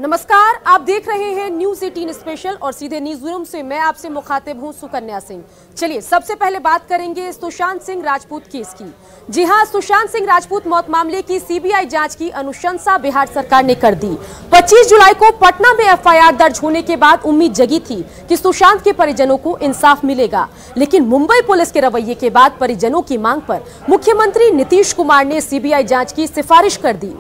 नमस्कार, आप देख रहे हैं न्यूज 18 स्पेशल और सीधे न्यूज रूम से मैं आपसे मुखातिब हूं सुकन्या सिंह। चलिए सबसे पहले बात करेंगे सुशांत सिंह राजपूत केस की। जी हां, सुशांत सिंह राजपूत मौत मामले की सीबीआई जांच की अनुशंसा बिहार सरकार ने कर दी। 25 जुलाई को पटना में एफआईआर दर्ज होने के बाद उम्मीद जगी थी कि सुशांत के परिजनों को इंसाफ मिलेगा, लेकिन मुंबई पुलिस के रवैये के बाद परिजनों की मांग पर मुख्यमंत्री नीतीश कुमार ने सीबीआई जांच की सिफारिश कर दी।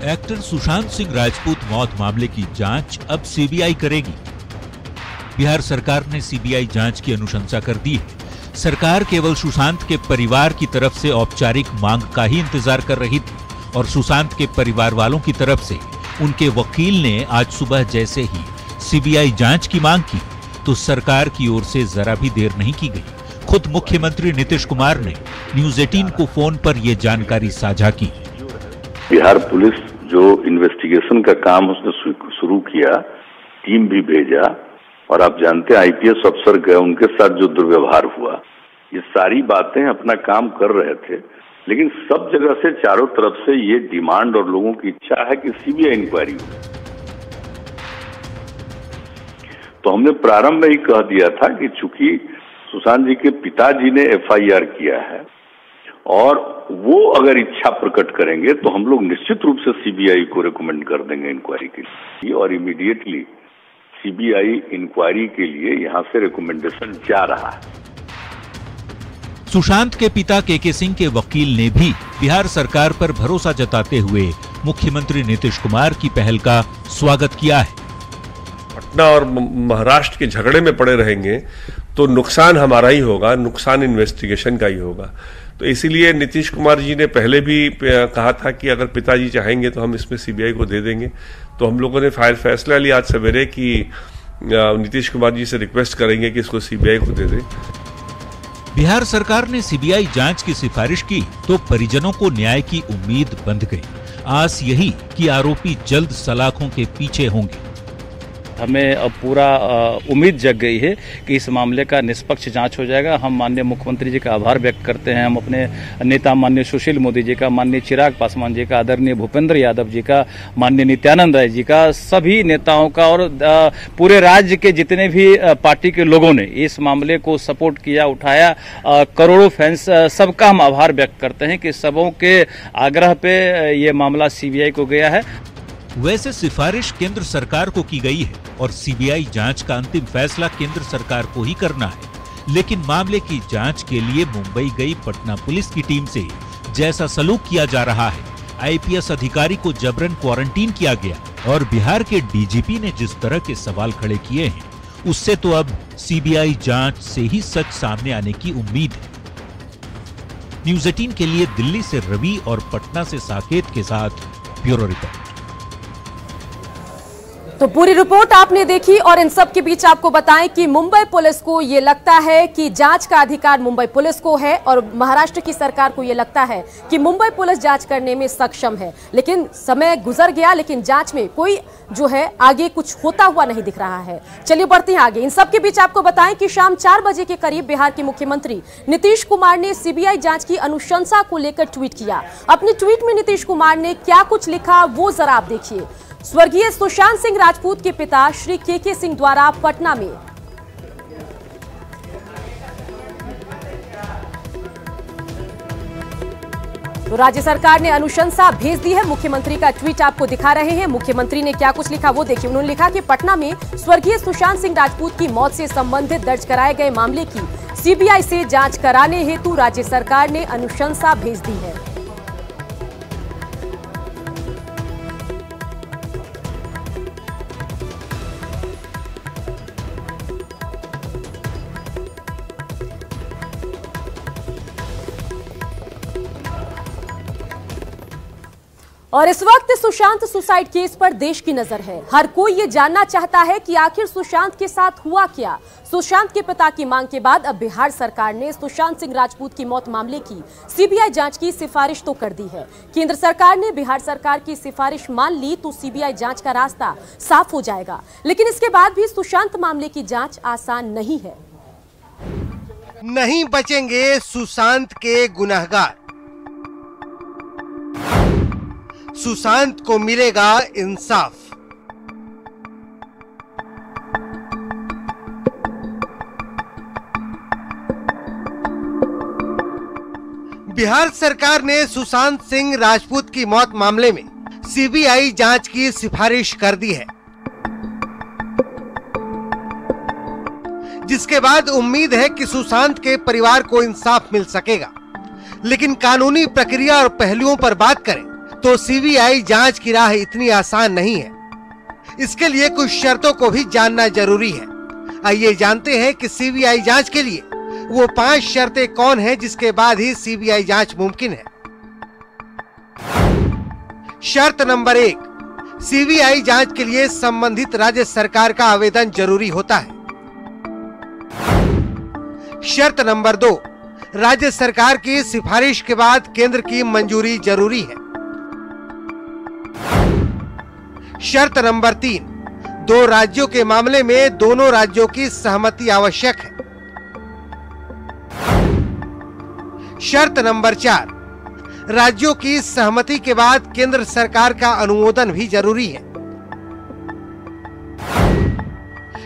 एक्टर सुशांत सिंह राजपूत मौत मामले की जांच अब सीबीआई करेगी। बिहार सरकार ने सीबीआई जांच की अनुशंसा कर दी है। सरकार केवल सुशांत के परिवार की तरफ से औपचारिक मांग का ही इंतजार कर रही थी और सुशांत के परिवार वालों की तरफ से उनके वकील ने आज सुबह जैसे ही सीबीआई जांच की मांग की तो सरकार की ओर से जरा भी देर नहीं की गई। खुद मुख्यमंत्री नीतीश कुमार ने न्यूज 18 को फोन पर यह जानकारी साझा की। बिहार पुलिस जो इन्वेस्टिगेशन का काम उसने शुरू किया, टीम भी भेजा और आप जानते हैं आईपीएस अफसर गए, उनके साथ जो दुर्व्यवहार हुआ, ये सारी बातें अपना काम कर रहे थे, लेकिन सब जगह से चारों तरफ से ये डिमांड और लोगों की इच्छा है कि सीबीआई इंक्वायरी हो। तो हमने प्रारंभ में ही कह दिया था कि चूंकि सुशांत जी के पिताजी ने एफआईआर किया है और वो अगर इच्छा प्रकट करेंगे तो हम लोग निश्चित रूप से सीबीआई को रिकमेंड कर देंगे इंक्वायरी के लिए, और इमीडिएटली सीबीआई इंक्वायरी के लिए यहां से रिकमेंडेशन जा रहा है। सुशांत के पिता केके सिंह के वकील ने भी बिहार सरकार पर भरोसा जताते हुए मुख्यमंत्री नीतीश कुमार की पहल का स्वागत किया है। पटना और महाराष्ट्र के झगड़े में पड़े रहेंगे तो नुकसान हमारा ही होगा, नुकसान इन्वेस्टिगेशन का ही होगा। तो इसीलिए नीतीश कुमार जी ने पहले भी कहा था कि अगर पिताजी चाहेंगे तो हम इसमें सीबीआई को दे देंगे। तो हम लोगों ने फैसला लिया आज सवेरे कि नीतीश कुमार जी से रिक्वेस्ट करेंगे कि इसको सीबीआई को दे दें। बिहार सरकार ने सीबीआई जांच की सिफारिश की तो परिजनों को न्याय की उम्मीद बंध गई। आस यही कि आरोपी जल्द सलाखों के पीछे होंगे। हमें अब पूरा उम्मीद जग गई है कि इस मामले का निष्पक्ष जांच हो जाएगा। हम माननीय मुख्यमंत्री जी का आभार व्यक्त करते हैं। हम अपने नेता माननीय सुशील मोदी जी का, माननीय चिराग पासवान जी का, आदरणीय भूपेंद्र यादव जी का, माननीय नित्यानंद राय जी का, सभी नेताओं का और पूरे राज्य के जितने भी पार्टी के लोगों ने इस मामले को सपोर्ट किया, उठाया, करोड़ों फैंस, सबका हम आभार व्यक्त करते हैं कि सबों के आग्रह पे ये मामला सीबीआई को गया है। वैसे सिफारिश केंद्र सरकार को की गई है और सीबीआई जांच का अंतिम फैसला केंद्र सरकार को ही करना है, लेकिन मामले की जांच के लिए मुंबई गई पटना पुलिस की टीम से जैसा सलूक किया जा रहा है, आईपीएस अधिकारी को जबरन क्वारंटीन किया गया और बिहार के डीजीपी ने जिस तरह के सवाल खड़े किए हैं, उससे तो अब सीबीआई जांच से ही सच सामने आने की उम्मीद है। न्यूज 18 के लिए दिल्ली से रवि और पटना से साकेत के साथ ब्यूरो रिपोर्ट। तो पूरी रिपोर्ट आपने देखी और इन सब के बीच आपको बताएं कि मुंबई पुलिस को ये लगता है कि जांच का अधिकार मुंबई पुलिस को है और महाराष्ट्र की सरकार को ये लगता है कि मुंबई पुलिस जांच करने में सक्षम है। लेकिन समय गुजर गया, लेकिन जांच में कोई जो है आगे कुछ होता हुआ नहीं दिख रहा है। चलिए बढ़ते हैं आगे। इन सब के बीच आपको बताएं कि शाम 4 बजे के करीब बिहार के मुख्यमंत्री नीतीश कुमार ने सीबीआई जांच की अनुशंसा को लेकर ट्वीट किया। अपने ट्वीट में नीतीश कुमार ने क्या कुछ लिखा वो जरा आप देखिए। स्वर्गीय सुशांत सिंह राजपूत के पिता श्री केके सिंह द्वारा पटना में तो राज्य सरकार ने अनुशंसा भेज दी है। मुख्यमंत्री का ट्वीट आपको दिखा रहे हैं। मुख्यमंत्री ने क्या कुछ लिखा वो देखिए। उन्होंने लिखा कि पटना में स्वर्गीय सुशांत सिंह राजपूत की मौत से संबंधित दर्ज कराए गए मामले की सीबीआई से जांच कराने हेतु राज्य सरकार ने अनुशंसा भेज दी है। और इस वक्त सुशांत सुसाइड केस पर देश की नजर है। हर कोई ये जानना चाहता है कि आखिर सुशांत के साथ हुआ क्या। सुशांत के पिता की मांग के बाद अब बिहार सरकार ने सुशांत सिंह राजपूत की मौत मामले की सीबीआई जांच की सिफारिश तो कर दी है। केंद्र सरकार ने बिहार सरकार की सिफारिश मान ली तो सीबीआई जांच का रास्ता साफ हो जाएगा, लेकिन इसके बाद भी सुशांत मामले की जांच आसान नहीं है। नहीं बचेंगे सुशांत के गुनहगार। सुशांत को मिलेगा इंसाफ। बिहार सरकार ने सुशांत सिंह राजपूत की मौत मामले में सीबीआई जांच की सिफारिश कर दी है, जिसके बाद उम्मीद है कि सुशांत के परिवार को इंसाफ मिल सकेगा। लेकिन कानूनी प्रक्रिया और पहलुओं पर बात करें तो सीबीआई जांच की राह इतनी आसान नहीं है। इसके लिए कुछ शर्तों को भी जानना जरूरी है। आइए जानते हैं कि सीबीआई जांच के लिए वो 5 शर्तें कौन है, जिसके बाद ही सीबीआई जांच मुमकिन है। शर्त नंबर 1, सीबीआई जांच के लिए संबंधित राज्य सरकार का आवेदन जरूरी होता है। शर्त नंबर 2, राज्य सरकार की सिफारिश के बाद केंद्र की मंजूरी जरूरी है। शर्त नंबर 3, 2 राज्यों के मामले में दोनों राज्यों की सहमति आवश्यक है। शर्त नंबर 4, राज्यों की सहमति के बाद केंद्र सरकार का अनुमोदन भी जरूरी है।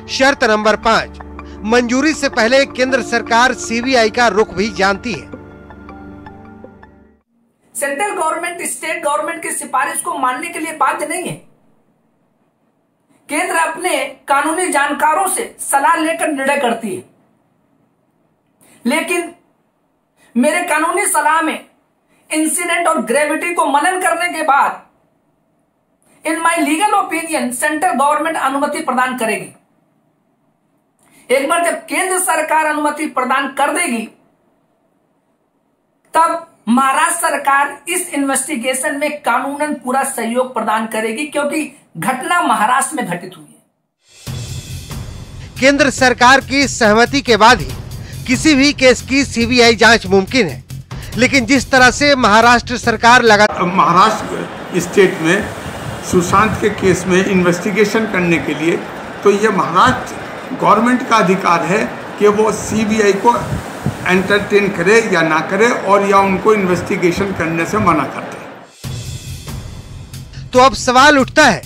शर्त नंबर 5, मंजूरी से पहले केंद्र सरकार सीबीआई का रुख भी जानती है। सेंट्रल गवर्नमेंट स्टेट गवर्नमेंट की सिफारिश को मानने के लिए बाध्य नहीं है। केंद्र अपने कानूनी जानकारों से सलाह लेकर निर्णय करती है, लेकिन मेरे कानूनी सलाह में इंसिडेंट और ग्रेविटी को मनन करने के बाद in my legal opinion central government अनुमति प्रदान करेगी। एक बार जब केंद्र सरकार अनुमति प्रदान कर देगी, तब महाराष्ट्र सरकार इस इन्वेस्टिगेशन में कानूनन पूरा सहयोग प्रदान करेगी, क्योंकि घटना महाराष्ट्र में घटित हुई है। केंद्र सरकार की सहमति के बाद ही किसी भी केस की सीबीआई जांच मुमकिन है। लेकिन जिस तरह से महाराष्ट्र सरकार लगातार महाराष्ट्र स्टेट में सुशांत के केस में इन्वेस्टिगेशन करने के लिए, तो ये महाराष्ट्र गवर्नमेंट का अधिकार है कि वो सीबीआई को एंटरटेन करे या ना करे, और या उनको इन्वेस्टिगेशन करने से मना कर दे। तो अब सवाल उठता है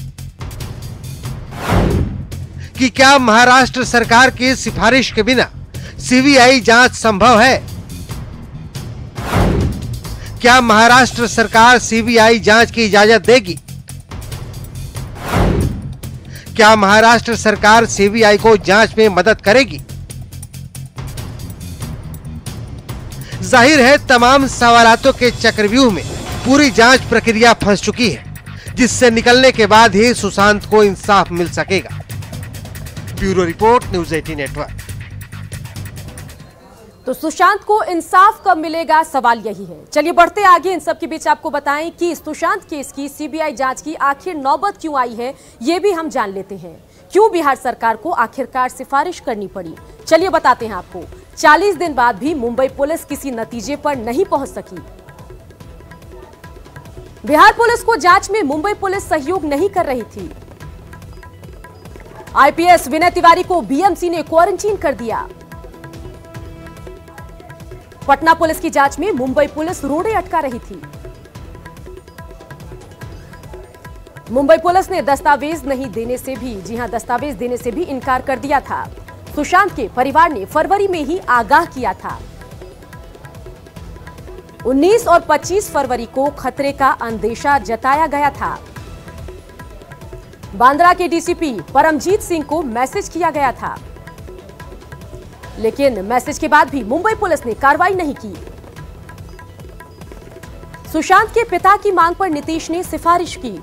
कि क्या महाराष्ट्र सरकार की सिफारिश के बिना सीबीआई जांच संभव है? क्या महाराष्ट्र सरकार सीबीआई जांच की इजाजत देगी? क्या महाराष्ट्र सरकार सीबीआई को जांच में मदद करेगी? जाहिर है तमाम सवालातों के चक्रव्यूह में पूरी जांच प्रक्रिया फंस चुकी है, जिससे निकलने के बाद ही सुशांत को इंसाफ मिल सकेगा। Bureau report, news 18 network. तो सुशांत को इंसाफ कब मिलेगा, सवाल यही है। चलिए बढ़ते आगे। इन सब के बीच आपको बताएं कि सुशांत केस की सीबीआई जांच की आखिर नौबत क्यों आई है, ये भी हम जान लेते हैं। क्यों बिहार सरकार को आखिरकार सिफारिश करनी पड़ी, चलिए बताते हैं आपको। 40 दिन बाद भी मुंबई पुलिस किसी नतीजे पर नहीं पहुंच सकी। बिहार पुलिस को जांच में मुंबई पुलिस सहयोग नहीं कर रही थी। आईपीएस विनय तिवारी को बीएमसी ने क्वारंटीन कर दिया। पटना पुलिस की जांच में मुंबई पुलिस रोड़े अटका रही थी। मुंबई पुलिस ने दस्तावेज नहीं देने से भी, जी हां, दस्तावेज देने से भी इनकार कर दिया था। सुशांत के परिवार ने फरवरी में ही आगाह किया था। 19 और 25 फरवरी को खतरे का अंदेशा जताया गया था। बांद्रा के डीसीपी परमजीत सिंह को मैसेज किया गया था, लेकिन मैसेज के बाद भी मुंबई पुलिस ने कार्रवाई नहीं की। सुशांत के पिता की मांग पर नीतीश ने सिफारिश की।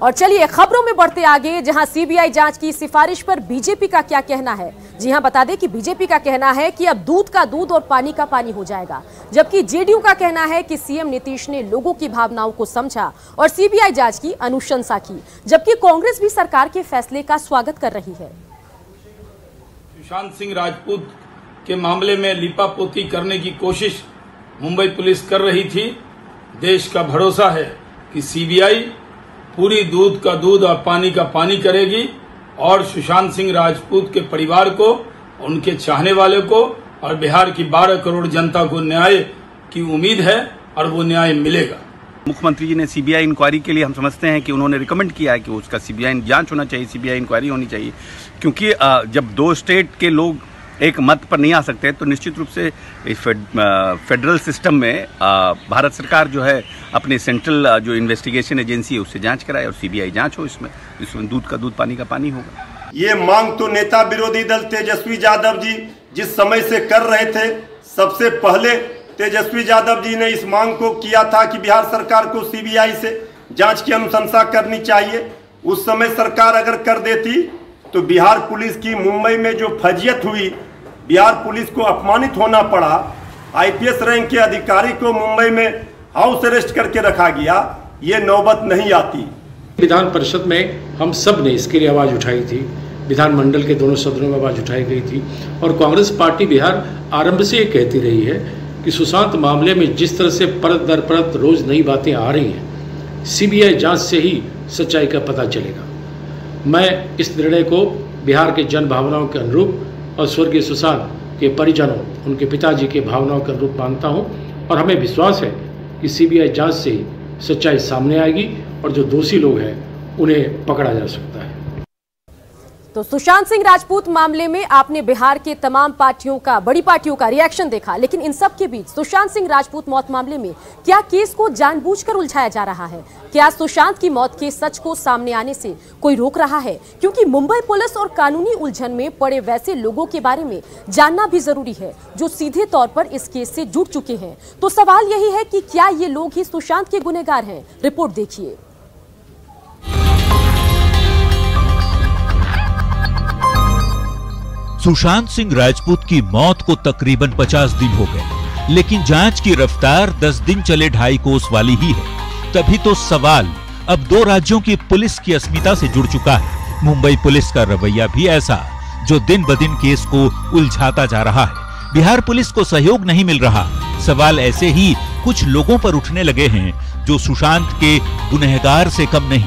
और चलिए खबरों में बढ़ते आगे, जहां सीबीआई जांच की सिफारिश पर बीजेपी का क्या कहना है। जी हां, बता दें कि बीजेपी का कहना है कि अब दूध का दूध और पानी का पानी हो जाएगा, जबकि जेडीयू का कहना है कि सीएम नीतीश ने लोगों की भावनाओं को समझा और सीबीआई जांच की अनुशंसा की, जबकि कांग्रेस भी सरकार के फैसले का स्वागत कर रही है। सुशांत सिंह राजपूत के मामले में लिपापोती करने की कोशिश मुंबई पुलिस कर रही थी। देश का भरोसा है कि सीबीआई पूरी दूध का दूध और पानी का पानी करेगी और सुशांत सिंह राजपूत के परिवार को, उनके चाहने वाले को और बिहार की 12 करोड़ जनता को न्याय की उम्मीद है और वो न्याय मिलेगा। मुख्यमंत्री जी ने सीबीआई इंक्वायरी के लिए, हम समझते हैं कि उन्होंने रिकमेंड किया है कि उसका सीबीआई जांच होना चाहिए, सीबीआई इंक्वायरी होनी चाहिए, क्योंकि जब दो स्टेट के लोग एक मत पर नहीं आ सकते तो निश्चित रूप से फेडरल सिस्टम में भारत सरकार जो है अपने सेंट्रल जो इन्वेस्टिगेशन एजेंसी है उससे जांच कराए और सीबीआई जांच हो। इसमें दूध का दूध पानी का पानी होगा। ये मांग तो नेता विरोधी दल तेजस्वी यादव जी जिस समय से कर रहे थे, सबसे पहले तेजस्वी यादव जी ने इस मांग को किया था कि बिहार सरकार को सीबीआई से जांच की अनुशंसा करनी चाहिए। उस समय सरकार अगर कर देती तो बिहार पुलिस की मुंबई में जो फजियत हुई, बिहार पुलिस को अपमानित होना पड़ा, आईपीएस रैंक के अधिकारी को मुंबई में हाउस अरेस्ट करके रखा गया, ये नौबत नहीं आती। विधान परिषद में हम सब ने इसके लिए आवाज़ उठाई थी, विधानमंडल के दोनों सदनों में आवाज़ उठाई गई थी और कांग्रेस पार्टी बिहार आरंभ से ये कहती रही है कि सुशांत मामले में जिस तरह से परत दर परत रोज नई बातें आ रही हैं, सीबीआई जांच से ही सच्चाई का पता चलेगा। मैं इस निर्णय को बिहार के जन भावनाओं के अनुरूप और स्वर्गीय सुशांत के परिजनों, उनके पिताजी के भावनाओं के अनुरूप मानता हूं और हमें विश्वास है कि सीबीआई जांच से ही सच्चाई सामने आएगी और जो दोषी लोग हैं उन्हें पकड़ा जा सकता है। तो सुशांत सिंह राजपूत मामले में आपने बिहार के तमाम पार्टियों का, बड़ी पार्टियों का रिएक्शन देखा, लेकिन इन सब के बीच सुशांत सिंह राजपूत मौत मामले में क्या केस को जानबूझकर उलझाया जा रहा है? क्या सुशांत की मौत के सच को सामने आने से कोई रोक रहा है? क्योंकि मुंबई पुलिस और कानूनी उलझन में पड़े वैसे लोगों के बारे में जानना भी जरूरी है जो सीधे तौर पर इस केस से जुड़ चुके हैं। तो सवाल यही है कि क्या ये लोग ही सुशांत के गुनहगार हैं? रिपोर्ट देखिए। सुशांत सिंह राजपूत की मौत को तकरीबन 50 दिन हो गए, लेकिन जांच की रफ्तार 10 दिन चले 2.5 कोस वाली ही है। तभी तो सवाल अब 2 राज्यों की पुलिस की अस्मिता से जुड़ चुका है। मुंबई पुलिस का रवैया भी ऐसा, जो दिन ब दिन केस को उलझाता जा रहा है। बिहार पुलिस को सहयोग नहीं मिल रहा। सवाल ऐसे ही कुछ लोगों पर उठने लगे हैं जो सुशांत के गुनहगार से कम नहीं।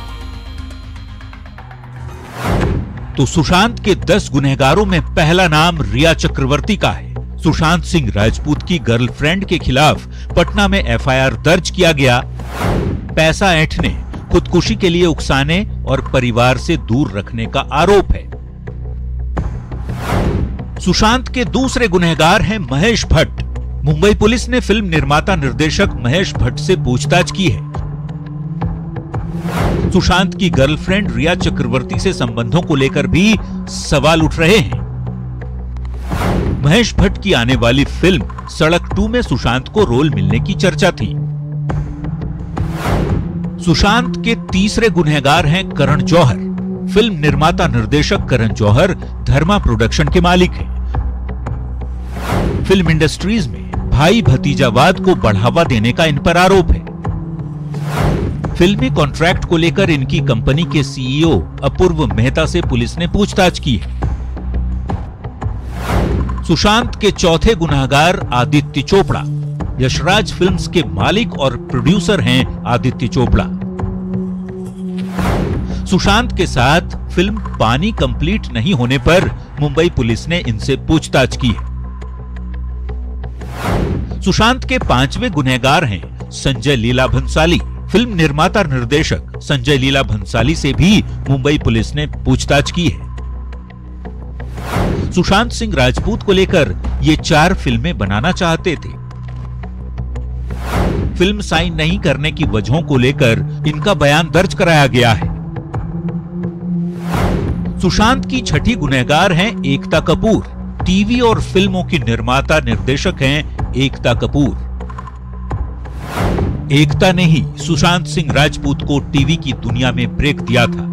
तो सुशांत के 10 गुनहगारों में पहला नाम रिया चक्रवर्ती का है। सुशांत सिंह राजपूत की गर्लफ्रेंड के खिलाफ पटना में एफआईआर दर्ज किया गया। पैसा ऐंठने, खुदकुशी के लिए उकसाने और परिवार से दूर रखने का आरोप है। सुशांत के दूसरे गुनहगार हैं महेश भट्ट। मुंबई पुलिस ने फिल्म निर्माता निर्देशक महेश भट्ट से पूछताछ की है। सुशांत की गर्लफ्रेंड रिया चक्रवर्ती से संबंधों को लेकर भी सवाल उठ रहे हैं। महेश भट्ट की आने वाली फिल्म सड़क 2 में सुशांत को रोल मिलने की चर्चा थी। सुशांत के तीसरे गुनहगार हैं करण जौहर। फिल्म निर्माता निर्देशक करण जौहर धर्मा प्रोडक्शन के मालिक हैं। फिल्म इंडस्ट्रीज में भाई भतीजावाद को बढ़ावा देने का इन पर आरोप है। फिल्मी कॉन्ट्रैक्ट को लेकर इनकी कंपनी के सीईओ अपूर्व मेहता से पुलिस ने पूछताछ की है। सुशांत के चौथे गुनहगार आदित्य चोपड़ा। यशराज फिल्म्स के मालिक और प्रोड्यूसर हैं आदित्य चोपड़ा। सुशांत के साथ फिल्म पानी कंप्लीट नहीं होने पर मुंबई पुलिस ने इनसे पूछताछ की है। सुशांत के 5वें गुनहगार हैं संजय लीला भंसाली। फिल्म निर्माता निर्देशक संजय लीला भंसाली से भी मुंबई पुलिस ने पूछताछ की है। सुशांत सिंह राजपूत को लेकर ये 4 फिल्में बनाना चाहते थे। फिल्म साइन नहीं करने की वजहों को लेकर इनका बयान दर्ज कराया गया है। सुशांत की छठी गुनहगार हैं एकता कपूर। टीवी और फिल्मों की निर्माता निर्देशक हैं एकता कपूर। एकता ने ही सुशांत सिंह राजपूत को टीवी की दुनिया में ब्रेक दिया था।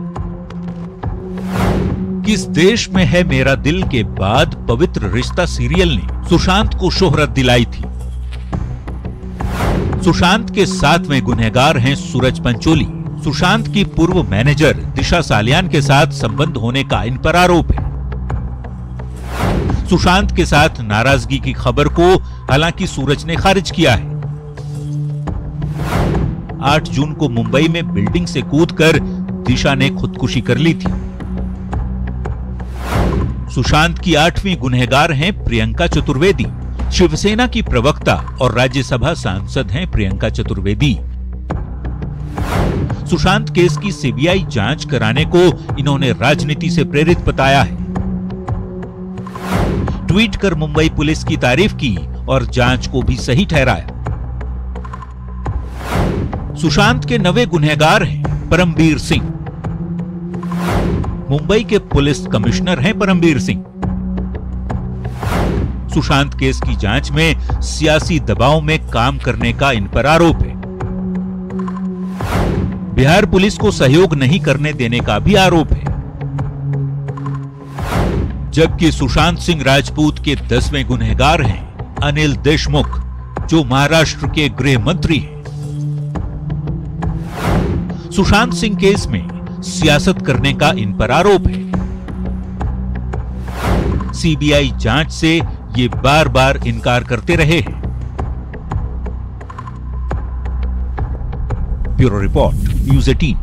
किस देश में है मेरा दिल के बाद पवित्र रिश्ता सीरियल ने सुशांत को शोहरत दिलाई थी। सुशांत के 7वें गुनहगार हैं सूरज पंचोली। सुशांत की पूर्व मैनेजर दिशा सालियान के साथ संबंध होने का इन पर आरोप है। सुशांत के साथ नाराजगी की खबर को हालांकि सूरज ने खारिज किया है। 8 जून को मुंबई में बिल्डिंग से कूदकर दिशा ने खुदकुशी कर ली थी। सुशांत की 8वीं गुनहगार हैं प्रियंका चतुर्वेदी। शिवसेना की प्रवक्ता और राज्यसभा सांसद हैं प्रियंका चतुर्वेदी। सुशांत केस की सीबीआई जांच कराने को इन्होंने राजनीति से प्रेरित बताया है। ट्वीट कर मुंबई पुलिस की तारीफ की और जांच को भी सही ठहराया। सुशांत के नवे गुनहगार हैं परमबीर सिंह। मुंबई के पुलिस कमिश्नर हैं परमबीर सिंह। सुशांत केस की जांच में सियासी दबाव में काम करने का इन पर आरोप है। बिहार पुलिस को सहयोग नहीं करने देने का भी आरोप है। जबकि सुशांत सिंह राजपूत के 10वें गुनहगार हैं अनिल देशमुख, जो महाराष्ट्र के गृह मंत्री हैं। सुशांत सिंह केस में सियासत करने का इन पर आरोप है। सीबीआई जांच से ये बार बार इनकार करते रहे हैं। Bureau report, news 18।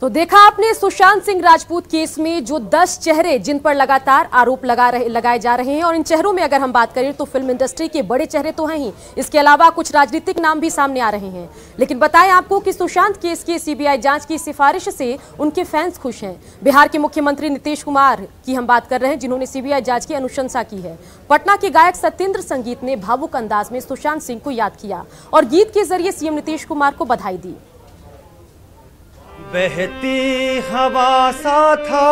तो देखा आपने सुशांत सिंह राजपूत केस में जो 10 चेहरे जिन पर लगातार आरोप लगाए जा रहे हैं, और इन चेहरों में अगर हम बात करें तो फिल्म इंडस्ट्री के बड़े चेहरे तो हैं ही, इसके अलावा कुछ राजनीतिक नाम भी सामने आ रहे हैं। लेकिन बताएं आपको कि सुशांत केस की सीबीआई जांच की सिफारिश से उनके फैंस खुश हैं। बिहार के मुख्यमंत्री नीतीश कुमार की हम बात कर रहे हैं, जिन्होंने सीबीआई जांच की अनुशंसा की है। पटना के गायक सत्येंद्र संगीत ने भावुक अंदाज में सुशांत सिंह को याद किया और गीत के जरिए सीएम नीतीश कुमार को बधाई दी। बहती हवा सा था,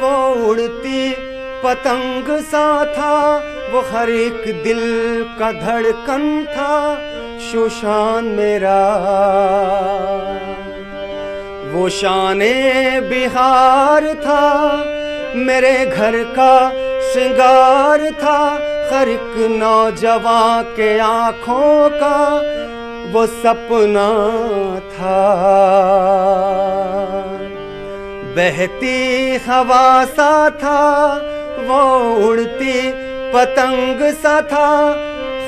वो उड़ती पतंग सा था, वो हर एक दिल का धड़कन था सुशांत मेरा। वो शाने बिहार था, मेरे घर का श्रृंगार था, हर एक नौजवान के आंखों का वो सपना था। बहती हवा सा था, वो उड़ती पतंग सा था,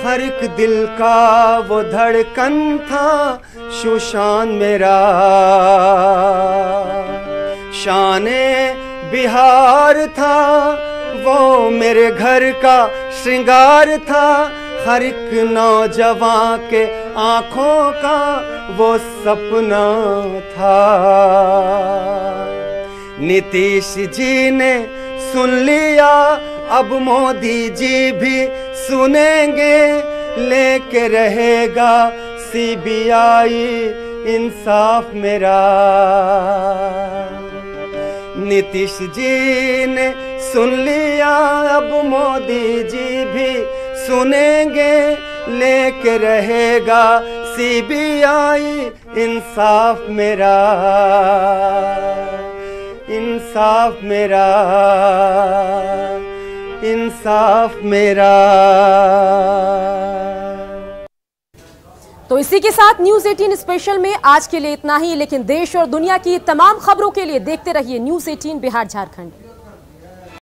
हर एक दिल का वो धड़कन था सुशांत मेरा। शाने बिहार था, वो मेरे घर का श्रृंगार था, हर एक नौजवान के आंखों का वो सपना था। नीतीश जी ने सुन लिया, अब मोदी जी भी सुनेंगे, लेके रहेगा सीबीआई इंसाफ मेरा। नीतीश जी ने सुन लिया, अब मोदी जी भी सुनेंगे, लेके रहेगा सीबीआई इंसाफ मेरा, इंसाफ मेरा, इंसाफ मेरा। तो इसी के साथ न्यूज़ 18 स्पेशल में आज के लिए इतना ही, लेकिन देश और दुनिया की तमाम खबरों के लिए देखते रहिए न्यूज़ 18 बिहार झारखंड।